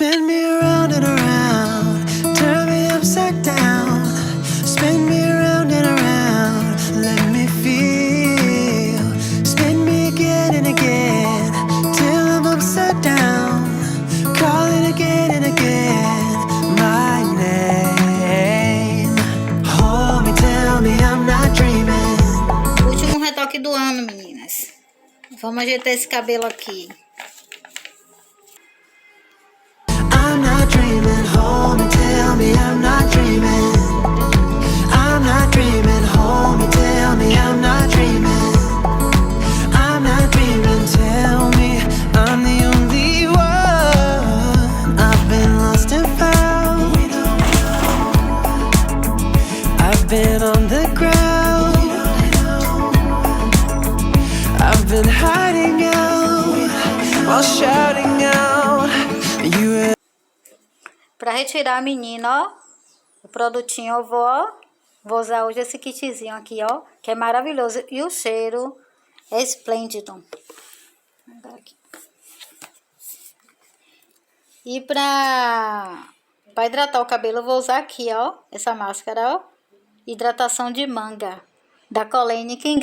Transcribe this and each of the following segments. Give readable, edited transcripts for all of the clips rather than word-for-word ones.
Spin me around and around, turn me upside down. Spin me around and around, let me feel. Spin me again and again, till I'm upside down. Call it again and again, my name. Hold me, tell me I'm not dreaming. Último retoque do ano, meninas. Vamos ajeitar esse cabelo aqui. I'm not dreaming, hold me, tell me I'm not dreaming. I'm not dreaming, hold me, tell me I'm not dreaming. I'm not dreaming, tell me I'm the only one. I've been lost and found. I've been on the ground. I've been hiding out while shouting out. You. Pra retirar a menina, ó, o produtinho eu vou usar hoje esse kitzinho aqui, ó, que é maravilhoso. E o cheiro é esplêndido. Aqui. E pra hidratar o cabelo, eu vou usar aqui, ó, essa máscara, ó, hidratação de manga, da Colene. Quem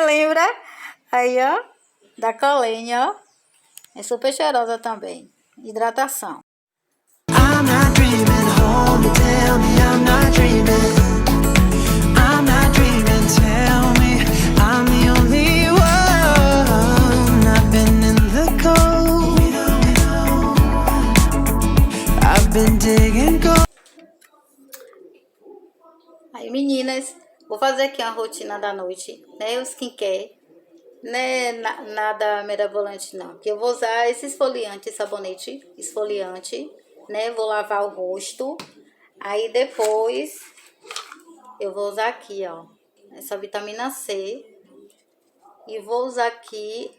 lembra, aí, ó, da Colene, ó, é super cheirosa também. Hidratação. I'm not dreaming, hold me, tell me I'm not dreaming. I'm not dreaming, tell me I'm the only one. I've been in the cold. I've been digging gold. Aí, meninas, vou fazer aqui uma rotina da noite, né? O skincare. Né, nada mirabolante não, que eu vou usar esse esfoliante, sabonete esfoliante, né, vou lavar o rosto, aí depois eu vou usar aqui, ó, essa vitamina C, e vou usar aqui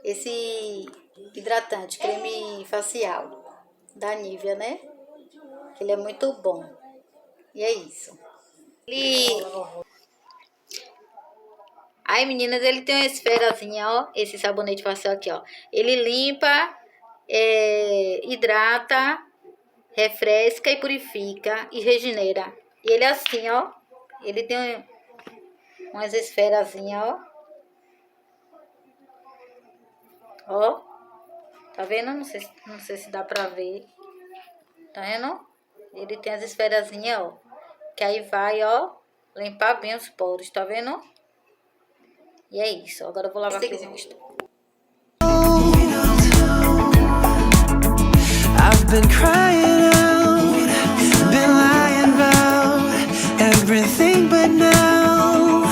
esse hidratante, creme facial da Nivea, né, que ele é muito bom, e é isso. Aí, meninas, ele tem uma esferazinha, ó, esse sabonete facial aqui, ó. Ele limpa, hidrata, refresca e purifica e regenera. E ele é assim, ó. Ele tem umas esferazinhas, ó. Ó. Tá vendo? Não sei se dá pra ver. Tá vendo? Ele tem as esferazinhas, ó. Que aí vai, ó, limpar bem os poros, tá vendo? E é isso. Agora eu vou lavar aqui o rosto. I've been crying out, been lying about everything but now.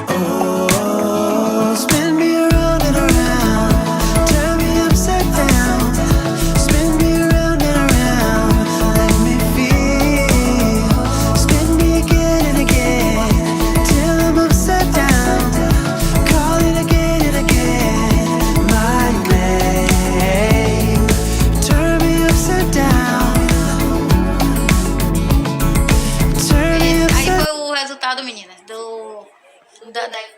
Oh, spin me around and around, turn me upside down. Spin me around and around, let me feel. Spin me again and again, till I'm upside down. Call it again and again, my name. Turn me upside down. Turn me Aí upside. foi o resultado, meninas,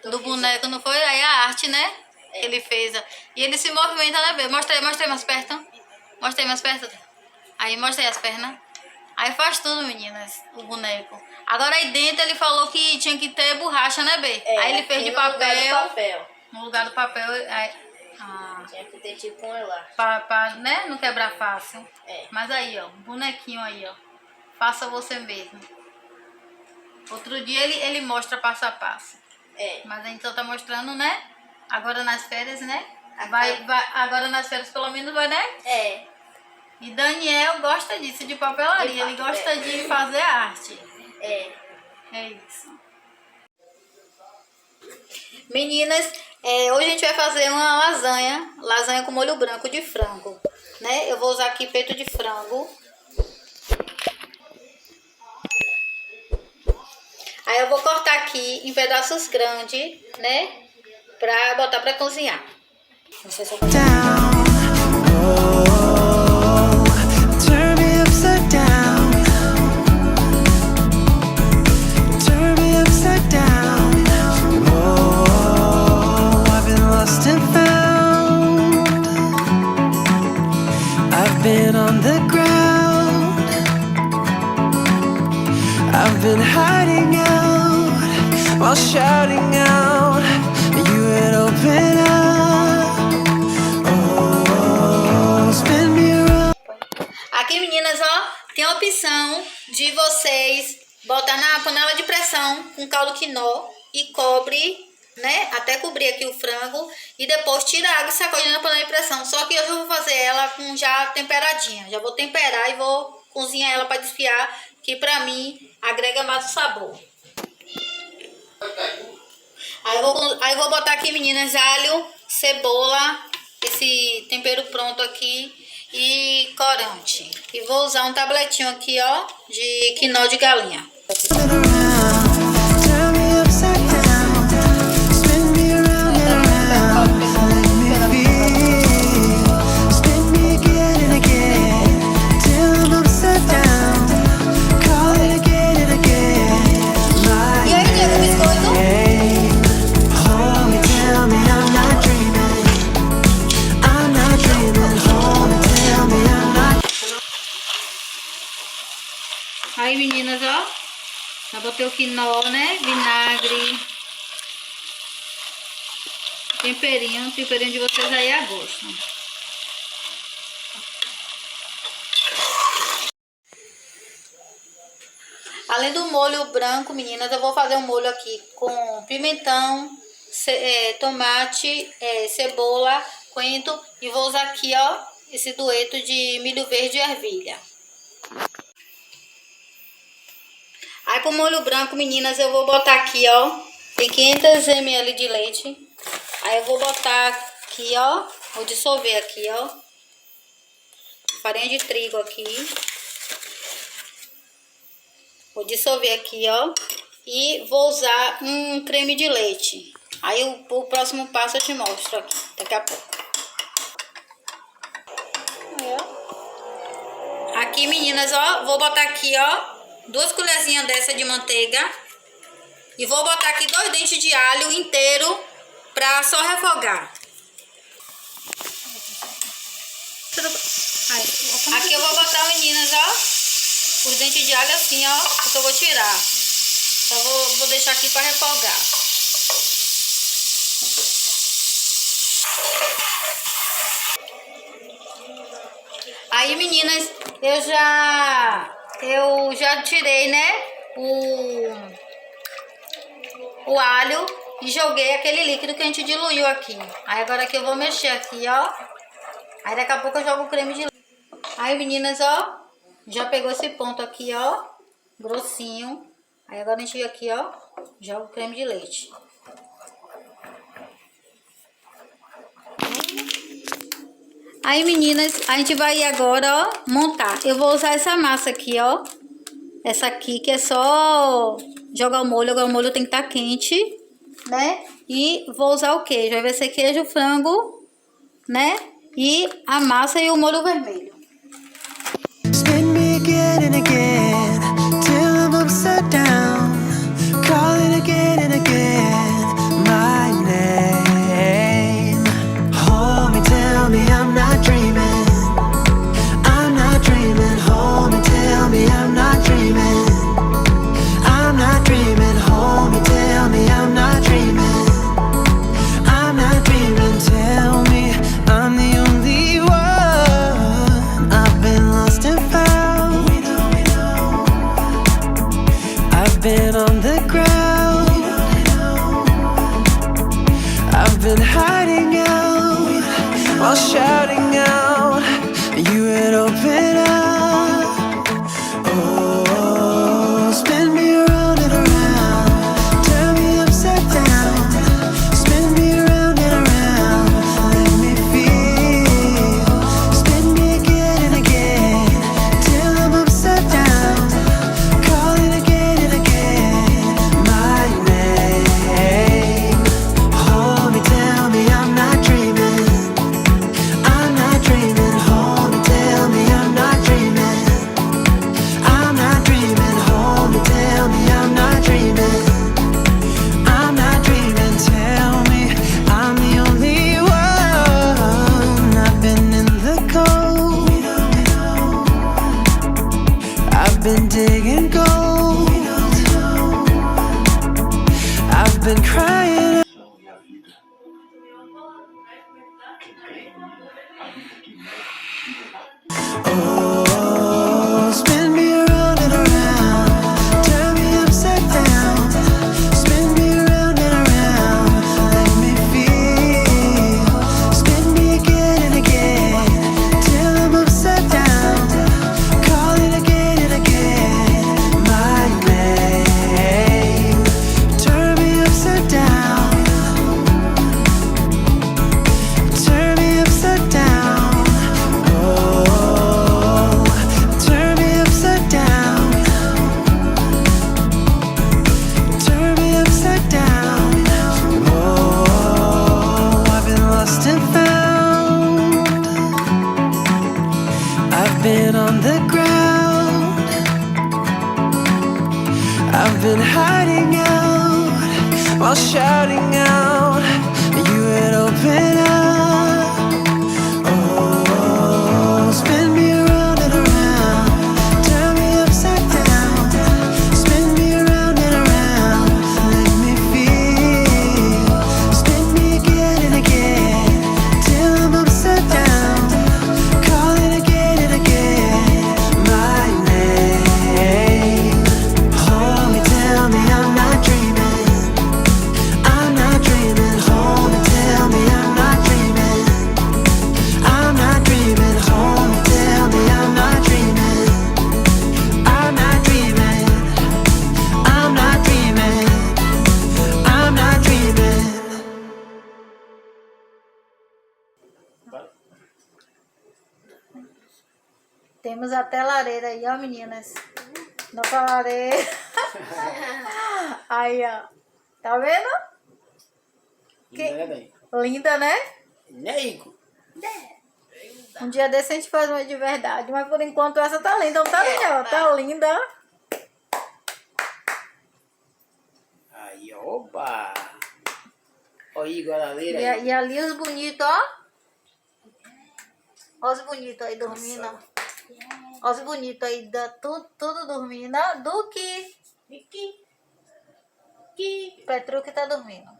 do boneco, não foi? Aí a arte, né? Ele fez. E ele se movimenta, né, Bê? Mostra aí mais perto. Mostra aí mais perto. Aí, mostra aí as pernas. Aí faz tudo, meninas, o boneco. Agora aí dentro ele falou que tinha que ter borracha, né, Bê? Aí ele fez de papel. No lugar do papel. Aí, Tinha que ter tipo um elástico. pra, né, não quebrar fácil. É. Mas aí, ó, bonequinho aí, ó. Faça você mesmo. Outro dia ele mostra passo a passo. É. Mas a gente só tá mostrando, né? Agora nas férias, né? Agora nas férias pelo menos vai, né? É. E Daniel gosta disso, de papelaria. Ele gosta de fazer arte. É. É isso. Meninas, hoje a gente vai fazer uma lasanha com molho branco de frango, né? Eu vou usar aqui peito de frango. Aí eu vou cortar aqui em pedaços grandes, né? Pra botar pra cozinhar. Não sei se eu vou... Down. Oh, turn me upside down. Turn me upside down. Oh, I've been lost and found. I've been hiding out while shouting out. You would open up. Oh, spin me around. Aqui, meninas, ó, tem a opção de vocês botar na panela de pressão com caldo quinó e cobre, né, até cobrir aqui o frango e depois tira a água e sacode na panela de pressão. Só que hoje eu vou fazer ela com já temperadinha. Já vou temperar e vou cozinhar ela para desfiar, que pra mim agrega mais o sabor. Aí eu vou botar aqui, meninas, alho, cebola, esse tempero pronto aqui e corante. E vou usar um tabletinho aqui, ó, de quinó de galinha. Turn me upside down, spin me around and around, let me feel, spin me again and again, till I'm upside down, call it again and again. My E aí, Diego, biscoito? name, hold me, tell me I'm not dreaming, I'm not dreaming, hold me, tell me I'm not. Aí, meninas, ó, já botei o quinó, né, vinagre, temperinho de vocês aí a gosto. Além do molho branco, meninas, eu vou fazer um molho aqui com pimentão, tomate, cebola, coentro e vou usar aqui, ó, esse dueto de milho verde e ervilha. Aí pro molho branco, meninas, eu vou botar aqui, ó, tem 500 ml de leite. Aí eu vou botar aqui, ó, vou dissolver aqui, ó, farinha de trigo aqui. Vou dissolver aqui, ó, e vou usar um creme de leite. Aí o próximo passo eu te mostro aqui, daqui a pouco. Aí, ó. Aqui, meninas, ó, vou botar aqui, ó, 2 colherzinhas dessa de manteiga. E vou botar aqui 2 dentes de alho inteiro pra só refogar. Aqui eu vou botar, meninas, ó, os dentes de alho assim, ó, porque eu vou tirar. Só vou deixar aqui pra refogar. Aí, meninas, eu já tirei, né, o alho e joguei aquele líquido que a gente diluiu aqui. Aí agora aqui eu vou mexer aqui, ó. Aí daqui a pouco eu jogo o creme de leite. Aí, meninas, ó, já pegou esse ponto aqui, ó, grossinho. Aí agora a gente aqui, ó, joga o creme de leite. Aí, meninas, a gente vai agora, ó, montar. Eu vou usar essa massa aqui, ó. Essa aqui que é só jogar o molho. Agora o molho tem que estar quente, né? E vou usar o queijo. Vai ser queijo, frango, né? E a massa e o molho vermelho. Spin me again and again, till I'm upside down, call it again and again, my name, hold me, tell me I'm not dreaming, I'm not dreaming, hold me, tell me I'm not dreaming, I'm not dreaming, hold me, tell me I'm not dreaming, I'm not dreaming, tell me I'm the only one, I've been lost and found, I've been on the ground, I've been hiding out while shouting out, you would open up. Oh, spin me around and around, turn me upside down, spin me around and around, let me feel, spin me again and again, till I'm upside down, call it again and again, my name, hold me, tell me I'm not dreaming, I'm not dreaming, hold me, tell me I'm not dreaming, I'm not dreaming, hold me, tell me I'm not dreaming, I'm not dreaming, tell me I'm the only one, I've been in the cold, I've been digging gold, I've been crying. Oh, spin me around and around, turn me upside down, spin me around and around, let me feel, spin me again and again, till I'm upside down, call it again and again, my name, turn me upside down, turn me upside down, oh, turn me upside down, turn me upside down, oh, I've been lost and found, I've been on the ground, I've been hiding out while shouting out. You would open up. Oh, spin me around and around, turn me upside down, spin me around and around, let me feel, spin me again and again, till I'm upside down, call it again and again, my name, hold me, tell me I'm not dreaming, I'm not dreaming, hold me, tell me I'm not dreaming, I'm not dreaming, hold me, tell me I'm not dreaming, I'm not dreaming, I'm not dreaming, I'm not dreaming. Temos até lareira aí, ó, meninas. Nossa lareira. Aí, ó. Tá vendo? Linda, né? Neico. Um dia desse a gente faz uma de verdade, mas por enquanto essa tá linda, não tá linda? Tá linda. Aí, opa. Ó, Igor, a leira E, aí. e ali os bonitos, ó. Ó os bonitos aí dormindo, ó. Ó os bonitos aí, tudo dormindo. Ó, Duque. Petru que tá dormindo.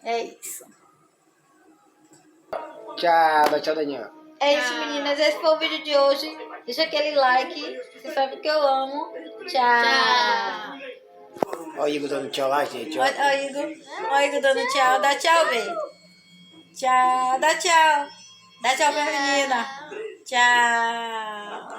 É isso. Tchau, tchau, Daniel. É isso, meninas. Esse foi o vídeo de hoje. Deixa aquele like. Você sabe que eu amo. Tchau. Ó, o Igor dando tchau lá, gente. Ó. Ó, Igor. Ó, Igor dando tchau. Dá tchau, vem. Tchau. Dá tchau. Dá tchau pra menina. Tchau.